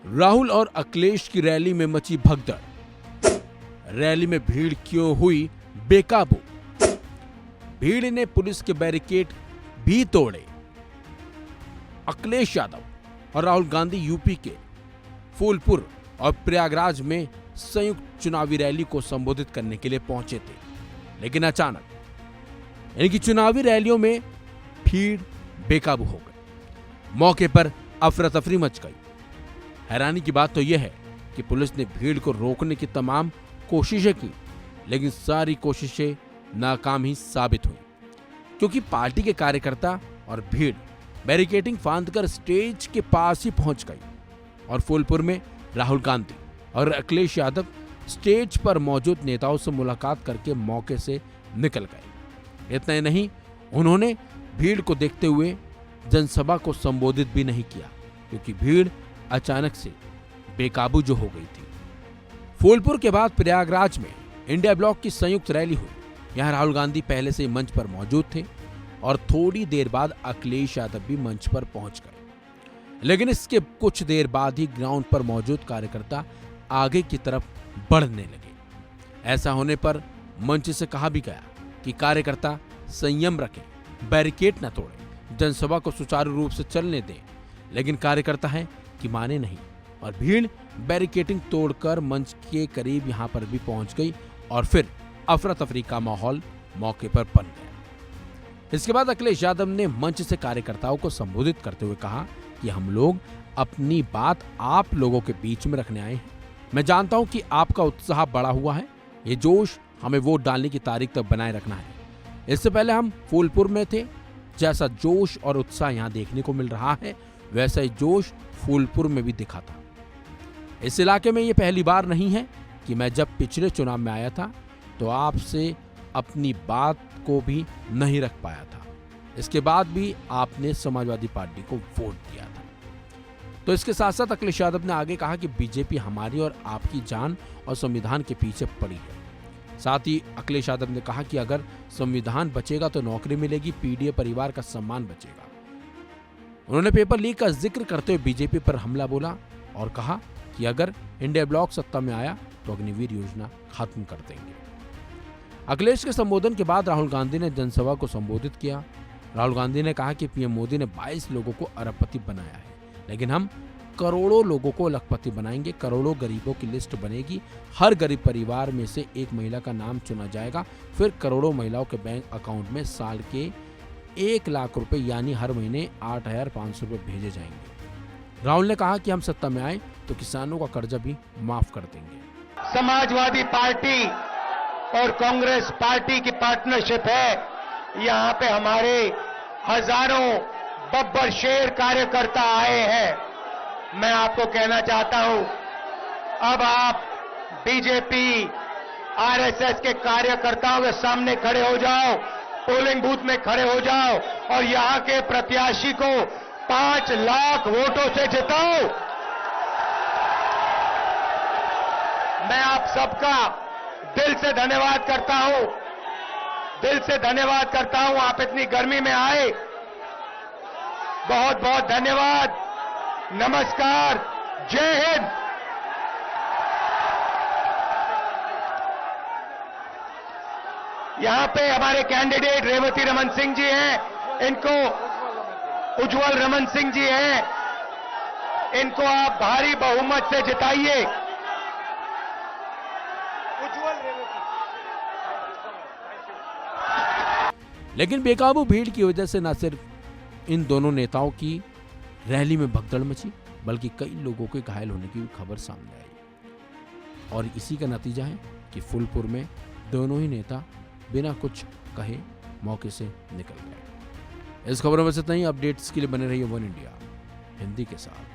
राहुल और अखिलेश की रैली में मची भगदड़। रैली में भीड़ क्यों हुई बेकाबू? भीड़ ने पुलिस के बैरिकेड भी तोड़े। अखिलेश यादव और राहुल गांधी यूपी के फूलपुर और प्रयागराज में संयुक्त चुनावी रैली को संबोधित करने के लिए पहुंचे थे, लेकिन अचानक इनकी चुनावी रैलियों में भीड़ बेकाबू हो गई। मौके पर अफरा तफरी मच गई। हैरानी की बात तो यह है कि पुलिस ने भीड़ को रोकने की तमाम कोशिशें की, लेकिन सारी कोशिशें नाकाम ही साबित हुई, क्योंकि पार्टी के कार्यकर्ता और भीड़ बैरिकेडिंग फांदकर स्टेज के पास ही पहुंच गई और फूलपुर में राहुल गांधी और अखिलेश यादव स्टेज पर मौजूद नेताओं से मुलाकात करके मौके से निकल गए। इतना ही नहीं, उन्होंने भीड़ को देखते हुए जनसभा को संबोधित भी नहीं किया, क्योंकि भीड़ अचानक से बेकाबू जो हो गई थी। फूलपुर के बाद प्रयागराज में इंडिया ब्लॉक की संयुक्त रैली हुई। यहां राहुल गांधी पहले से ही मंच पर मौजूद थे और थोड़ी देर बाद अखिलेश यादव भी मंच पर पहुंच गए, लेकिन इसके कुछ देर बाद ही ग्राउंड पर मौजूद कार्यकर्ता आगे की तरफ बढ़ने लगे। ऐसा होने पर मंच से कहा भी गया कि कार्यकर्ता संयम रखें, बैरिकेड न तोड़ें, जनसभा को सुचारू रूप से चलने दें, लेकिन कार्यकर्ता है कि माने नहीं और भीड़ बैरिकेडिंग तोड़कर मंच के करीब यहां पर भी पहुंच गई और फिर अफरा तफरी का माहौल मौके पर बन गया। इसके बाद अखिलेश यादव ने मंच से कार्यकर्ताओं को संबोधित करते हुए कहा कि हम लोग अपनी बात आप लोगों के बीच में रखने आए हैं। मैं जानता हूं कि आपका उत्साह बढ़ा हुआ है, ये जोश हमें वोट डालने की तारीख तक बनाए रखना है। इससे पहले हम फूलपुर में थे, जैसा जोश और उत्साह यहां देखने को मिल रहा है वैसा ही जोश फूलपुर में भी दिखा था। इस इलाके में ये पहली बार नहीं है कि मैं जब पिछले चुनाव में आया था तो आपसे अपनी बात को भी नहीं रख पाया था। इसके बाद भी आपने समाजवादी पार्टी को वोट दिया था। तो इसके साथ साथ अखिलेश यादव ने आगे कहा कि बीजेपी हमारी और आपकी जान और संविधान के पीछे पड़ी है। साथ ही अखिलेश यादव ने कहा कि अगर संविधान बचेगा तो नौकरी मिलेगी, पीडीए परिवार का सम्मान बचेगा। उन्होंने पेपर लीक का जिक्र करते हुए बीजेपी पर हमला बोला और कहा कि अगर इंडिया ब्लॉक सत्ता में आया तो अग्निवीर योजना खत्म कर देंगे। अखिलेश के संबोधन के बाद राहुल गांधी ने जनसभा को संबोधित किया। राहुल गांधी ने कहा कि पीएम मोदी ने 22 लोगों को अरबपति बनाया है, लेकिन हम करोड़ों लोगों को लखपति बनाएंगे। करोड़ों गरीबों की लिस्ट बनेगी। हर गरीब परिवार में से एक महिला का नाम चुना जाएगा। फिर करोड़ों महिलाओं के बैंक अकाउंट में साल के 1 लाख रुपए यानी हर महीने 8,500 रुपए भेजे जाएंगे। राहुल ने कहा कि हम सत्ता में आए तो किसानों का कर्जा भी माफ कर देंगे। समाजवादी पार्टी और कांग्रेस पार्टी की पार्टनरशिप है। यहाँ पे हमारे हजारों बब्बर शेर कार्यकर्ता आए हैं। मैं आपको कहना चाहता हूं, अब आप बीजेपी आरएसएस के कार्यकर्ताओं के सामने खड़े हो जाओ, पोलिंग बूथ में खड़े हो जाओ और यहां के प्रत्याशी को 5 लाख वोटों से जिताओ। मैं आप सबका दिल से धन्यवाद करता हूं, दिल से धन्यवाद करता हूं। आप इतनी गर्मी में आए, बहुत बहुत धन्यवाद। नमस्कार, जय हिंद। यहां पे हमारे कैंडिडेट रेवती रमन सिंह जी हैं, इनको उज्जवल रमन सिंह जी हैं, इनको आप भारी बहुमत से जिताइए। लेकिन बेकाबू भीड़ की वजह से न सिर्फ इन दोनों नेताओं की रैली में भगदड़ मची, बल्कि कई लोगों के घायल होने की भी खबर सामने आई। और इसी का नतीजा है कि फूलपुर में दोनों ही नेता बिना कुछ कहे मौके से निकल गए। इस खबरों में से इतना ही। अपडेट्स के लिए बने रहिए वन इंडिया हिंदी के साथ।